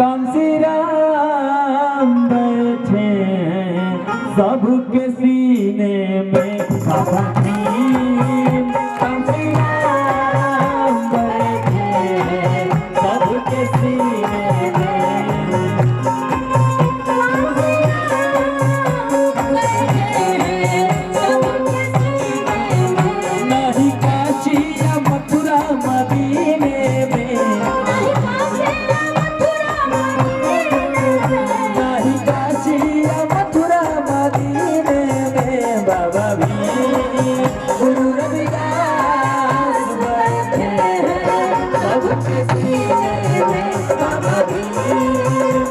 कांसी राम बैठे सबके सीने में बाबा भीम। कांसी राम बैठे सबके सीने में। नहीं काशी या मथुरा मदीने में, नहीं काशी या मथुरा मदीने में बाबा भीम गुरु रविदास बैठे सबके सीने में बाबा भीम।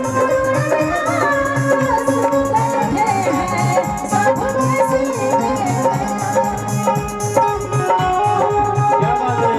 क्या बात है।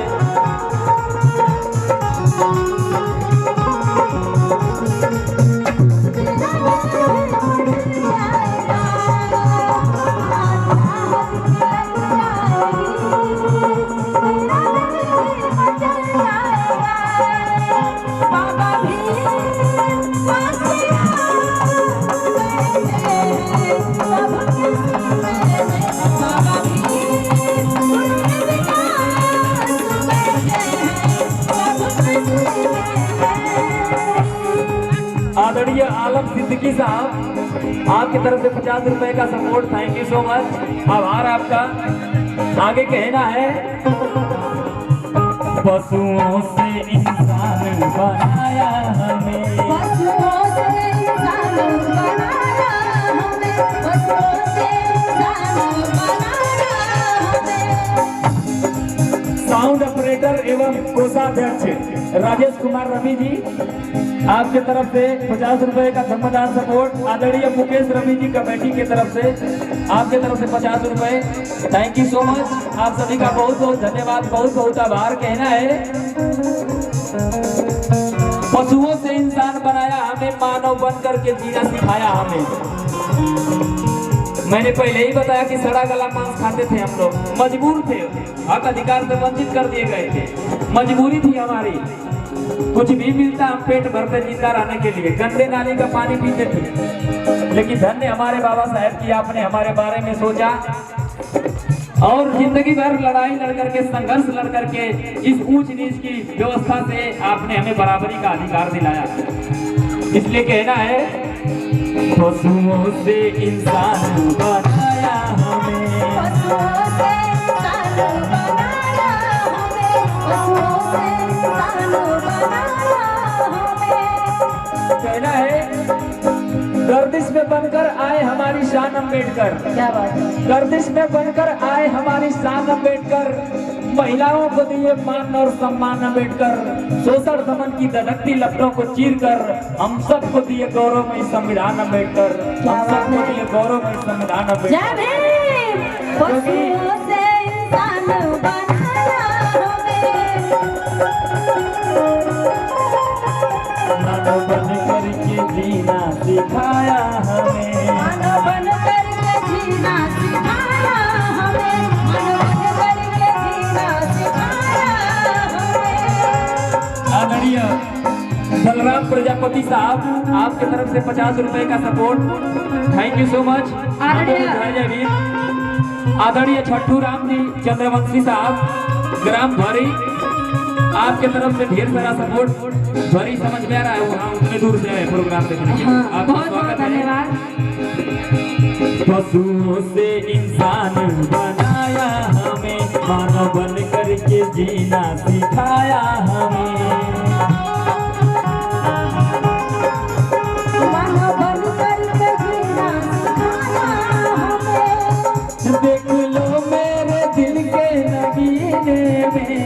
आदरणीय आलम सिद्दीकी साहब, आपकी तरफ से 50 रुपए का support, thank you so much, आभार आपका। आगे कहना है, पशुओं से इंसान बनाया हमें, पशुओं से इंसान बनाया हमें, पशुओं से इंसान बनाया हमें। साउंड ऑपरेटर एवं कोषाध्यक्ष राजेश कुमार रवि जी, आपके तरफ से 50 रुपए का धर्मदान सपोर्ट। आदरणीय मुकेश रवि जी कमेटी की तरफ से आपके तरफ से 50 रुपए, थैंक यू सो मच। आप सभी का बहुत बहुत धन्यवाद, बहुत बहुत आभार। कहना है, पशुओं से इंसान बनाया हमें, मानव बन करके जीना सिखाया हमें। मैंने पहले ही बताया कि सड़ा गला मांस खाते थे हम लोग, मजबूर थे, हक अधिकार से वंचित कर दिए गए थे, मजबूरी थी हमारी। कुछ भी मिलता हम पेट भरते जिंदा रहने के लिए, गंदे नाली का पानी पीते थे। लेकिन धन्य हमारे बाबा साहब की, आपने हमारे बारे में सोचा और जिंदगी भर लड़ाई लड़ करके, संघर्ष लड़ करके इस ऊंच नीच की व्यवस्था से आपने हमें बराबरी का अधिकार दिलाया। इसलिए कहना है, पशुओं से इंसान बनाया हमें, पशुओं से इंसान बनाया हमें, पशुओं से इंसान बनाया हमें। कहना है, गर्दिश में बनकर आए हमारी शान अम्बेडकर। क्या बात है। गर्दिश में बनकर आए हमारी शान अम्बेडकर, महिलाओं को दिए मान और सम्मान अम्बेडकर, शोषण दमन की धधकती लपटों को चीर कर हम सबको दिए गौरवमय संविधान अम्बेडकर, हम सबको दिए गौरवमय संविधान अम्बेडकर। जय भीम। पशुओं से इंसान बनाया हमें, मानव बन करके जीना सिखाया हमें, मानव बन करके जीना सिखाया हमें, मानव बन करके जीना सिखाया हमें। आदरणीय बलराम प्रजापति साहब, आपके तरफ से 50 रुपए का support, thank you so much. आदरणीय छट्टू राम जी चंद्रवंशी साहब, ग्राम भरी, आपके तरफ से ढेर सारा सपोर्ट। भरी समझ में आ रहा है, वहाँ उतने दूर से आए प्रोग्राम देखने के लिए, आपका बहुत बहुत स्वागत है। धन्यवाद। पशुओं से इंसान बनाया हमें, मानव बन करके जीना सिखाया हमें, मानव बन करके जीना सिखाया हमें। देख लो मेरे दिल के नगीने में,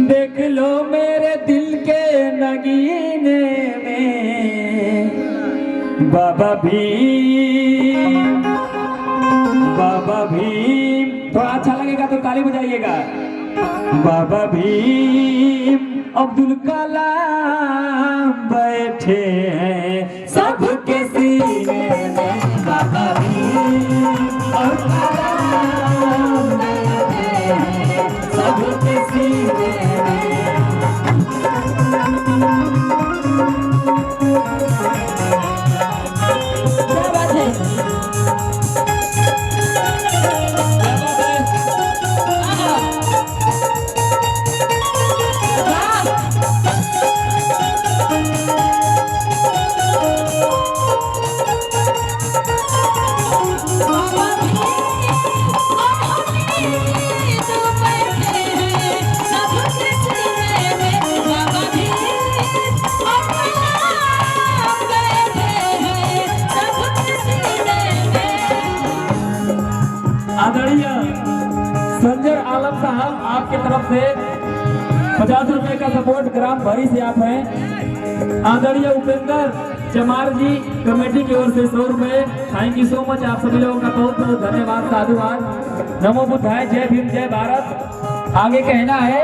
देख लो मेरे दिल के नगीने में बाबा भीम, बाबा भीम। थोड़ा अच्छा लगेगा तो ताली बजाइएगा। बाबा भीम अब्दुल कलाम बैठे हैं सबके सीने में, बाबा भीम और आदरणीय संजय आलम साहब, आपके तरफ से 50 रुपए का सपोर्ट ग्राम भरी से आप हैं। आदरणीय उपेंद्र चमार जी कमेटी की ओर से 100 रुपए। थैंक यू सो मच, आप सभी लोगों का बहुत बहुत धन्यवाद, साधुवाद। नमो बुद्धाय, जय भीम, जय भारत। आगे कहना है,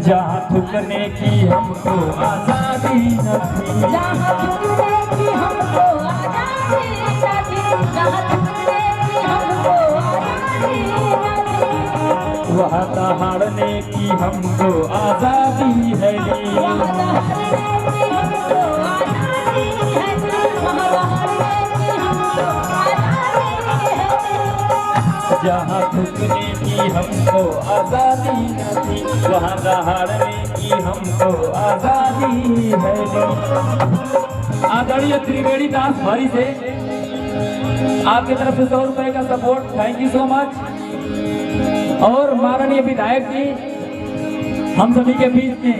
जहाँ थूकने की हमको आजादी न थी, जहाँ थूकने की हमको आजादी न थी, जहाँ थूकने की हमको आजादी न थी, वहाँ दहाड़ने की हमको आजादी है नी। वहाँ दहाड़ने की हमको आजादी है नी, वहाँ दहाड़ने की हमको आजादी है नी। जहाँ थूकने की हमको आजादी न थी, वहाँ दहाड़ने की हमको आजादी है नी। आदरणीय त्रिवेणी दास भरी से आपकी तरफ से 100 रुपए का support, thank you so much. और माननीय विधायक जी हम सभी के बीच में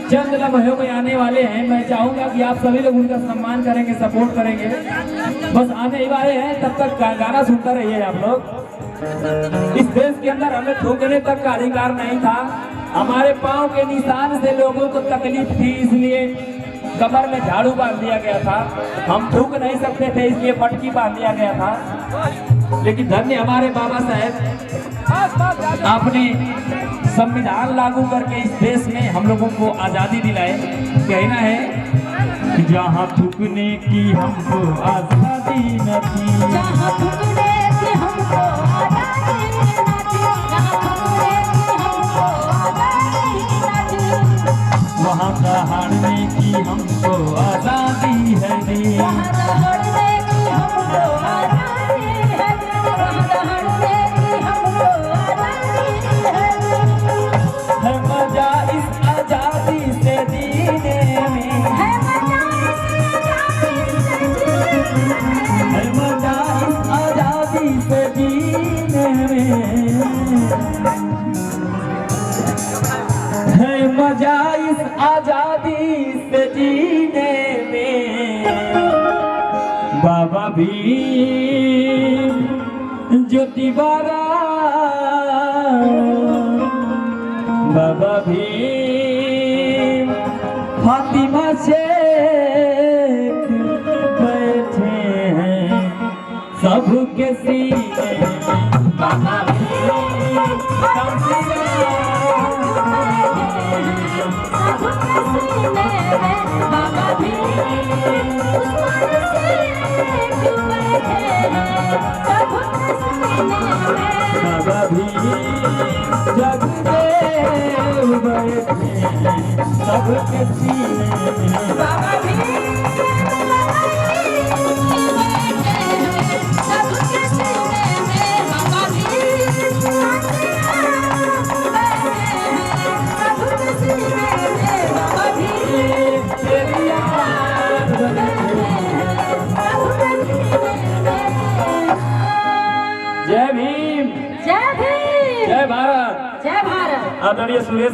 चंद लम्हों में आने वाले हैं। मैं चाहूंगा कि आप सभी लोग उनका सम्मान करेंगे, सपोर्ट करेंगे। बस आने ही वाले हैं, तब तक गाना सुनता रहिए आप लोग। इस देश के अंदर हमें थूकने तक का अधिकार नहीं था। हमारे पांव के निशान से लोगों को तकलीफ थी, इसलिए कमर में झाड़ू बांध दिया गया था। हम थूक नहीं सकते थे, इसलिए मटकी बांध दिया गया था। लेकिन धन्य हमारे बाबा साहेब, आपने संविधान लागू करके इस देश में हम लोगों को आजादी दिलाए। कहना है, जहाँ थूकने की हमको आजादी न थी, जहाँ थूकने की हमको आजादी न थी, जहाँ थूकने की हमको आजादी न थी, वहाँ दहाड़ने की हमको आजादी है नी। वहाँ दहाड़ने की हमको आजादी है नी, वहाँ दहाड़ने की हमको आजादी है नी। है मजा इस आजादी से जीने में, है मजा इस आजादी से जीने में, है मजा इस आजादी से जीने में, है मजा इस आजादी से जीने में। बाबा भीम ज्योतिबारा, बाबा भीम फातिमा शेख बैठे हैं सबके सीने में। बाबा भीम बाबा भी बाबा भीम जगदेव बैठे हैं सबके सीने में। बाबा भी जय भीम, जय भीम, जय भारत। जय भारत। आदरणीय सुरेश